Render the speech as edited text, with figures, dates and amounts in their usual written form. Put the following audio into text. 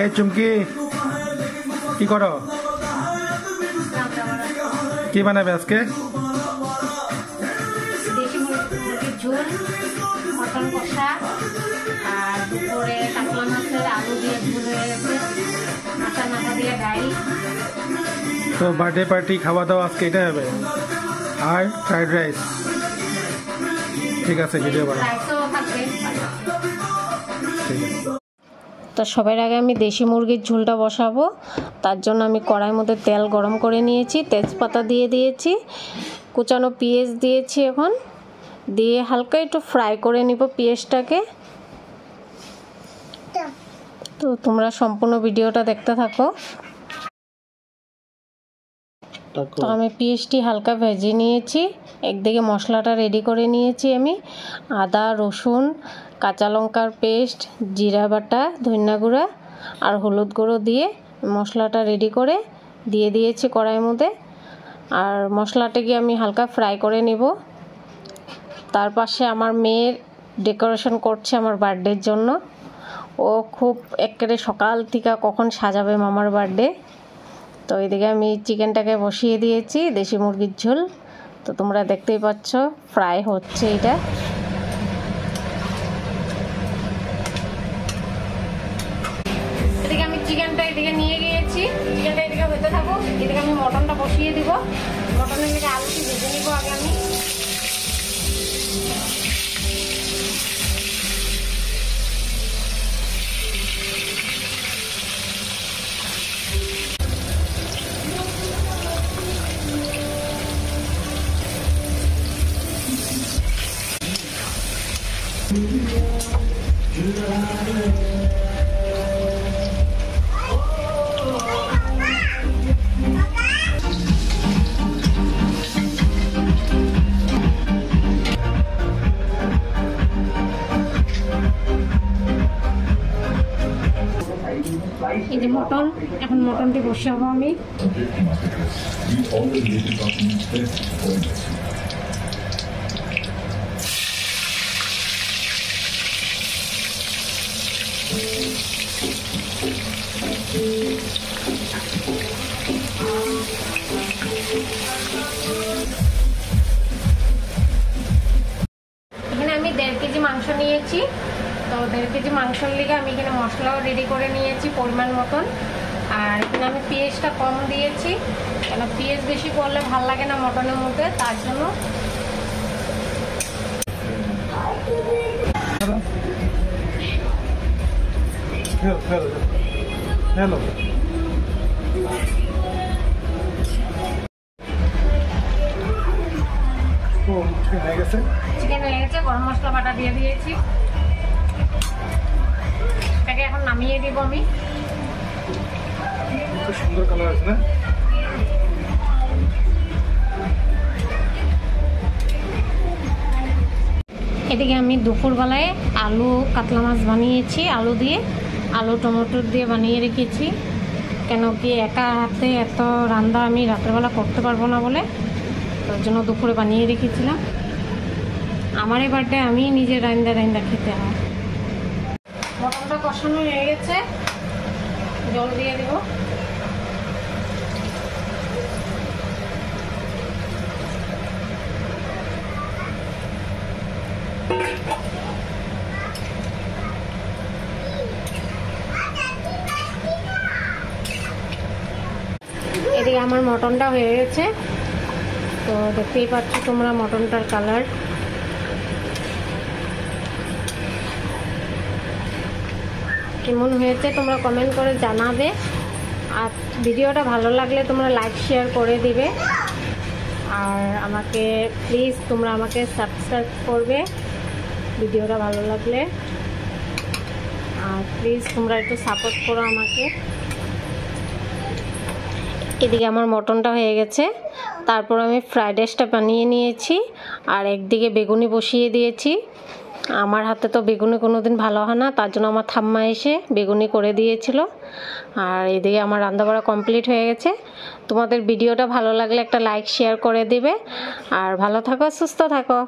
এই চুমকি কি করো? কি বানাবে আজকে? দেশি মুরগির ঝোল, মটন কষা, আর দুপুরে কাতলা মাছের আলু দিয়ে ঝোল হয়ে গেছে, কাঁচা মাথা দিয়ে ডাল। তো বার্থডে পার্টি খাওয়া দাওয়া আজকে এটাই হবে, আর ফ্রাইড রাইস। ঠিক আছে, ভিডিও বানাও। তো সবার আগে আমি দেশি মুরগির ঝোলটা বসাবো। তার জন্য আমি কড়াইয়ের মধ্যে তেল গরম করে নিয়েছি, তেজপাতা দিয়ে দিয়েছি, কুচানো পেঁয়াজ দিয়েছি। এখন দিয়ে হালকা একটু ফ্রাই করে নিব পেঁয়াজটাকে। তো তোমরা সম্পূর্ণ ভিডিওটা দেখতে থাকো। তো আমি পেঁয়াজটি হালকা ভেজে নিয়েছি। একদিকে মশলাটা রেডি করে নিয়েছি আমি। আদা, রসুন, কাঁচা লঙ্কার পেস্ট, জিরা বাটা, ধনিয়া গুঁড়া আর হলুদ গুঁড়ো দিয়ে মশলাটা রেডি করে দিয়ে দিয়েছি কড়াইয়ের মধ্যে। আর মশলাটাকে আমি হালকা ফ্রাই করে নেব। তার পাশে আমার মেয়ের ডেকোরেশন করছে আমার বার্থডের জন্য। ও খুব একেবারে সকাল থেকে কখন সাজাবে মামার বার্থডে। তো এদিকে আমি চিকেনটাকে বসিয়ে দিয়েছি, দেশি মুরগির ঝোল। তো তোমরা দেখতেই পাচ্ছ ফ্রাই হচ্ছে এটা। এদিকে আমি চিকেনটা এদিকে নিয়ে গিয়েছি, চিকেনটা এদিকে হতে থাকুক। এদিকে আমি মটনটা বসিয়ে দিব। মটনের দিকে আলুটি ভেজে নিব আগে আমি। এই যে মটন, এখন মটনটি বসাবো আমি। এখানে আমি 1.5 কেজি মাংস নিয়েছি। তো 1.5 কেজি মাংসের লিগে আমি এখানে মশলাও রেডি করে নিয়েছি পরিমাণ মতন। আর এখানে আমি পেঁয়াজটা কম দিয়েছি, কেন পেঁয়াজ বেশি পড়লে ভাল লাগে না মটনের মধ্যে, তার জন্য। হ্যালো, চিকেন হয়ে গেছে, গরম মশলা বাটা দিয়ে দিয়েছি। এটাকে এখন নামিয়ে দিব আমি। সুন্দর কালার আছে না? এদিকে আমি দুপুরবেলায় আলু কাতলা মাছ বানিয়েছি, আলু দিয়ে, আলু টমেটো দিয়ে বানিয়ে রেখেছি। কেন কি একা হাতে এত রান্না আমি রাত্রেবেলা করতে পারবো না বলে, তার জন্য দুপুরে বানিয়ে রেখেছিলাম। আমার এই বার্থডে আমি নিজে রান্দা খেতে হয়। মটনটা কষানো হয়ে গেছে, জল দিয়ে দেব। এদিকে আমার মটনটা হয়ে গেছে। তো দেখতেই পাচ্ছ তোমরা মটনটার কালার। কেমন হয়েছে তোমরা কমেন্ট করে জানাবে। আর ভিডিওটা ভালো লাগলে তোমরা লাইক শেয়ার করে দিবে। আর আমাকে প্লিজ তোমরা আমাকে সাবস্ক্রাইব করবে ভিডিওটা ভালো লাগলে। আর প্লিজ তোমরা একটু সাপোর্ট করো আমাকে। এদিকে আমার মটনটা হয়ে গেছে। তারপর আমি ফ্রাইড রাইসটা বানিয়ে নিয়েছি। আর একদিকে বেগুনি বসিয়ে দিয়েছি। আমার হাতে তো বেগুনি কোনোদিন ভালো হয় না, তার জন্য আমার ঠাম্মা এসে বেগুনি করে দিয়েছিল। আর এদিকে আমার রান্নাবাড়া কমপ্লিট হয়ে গেছে। তোমাদের ভিডিওটা ভালো লাগলে একটা লাইক শেয়ার করে দিবে। আর ভালো থাকো, সুস্থ থাকো।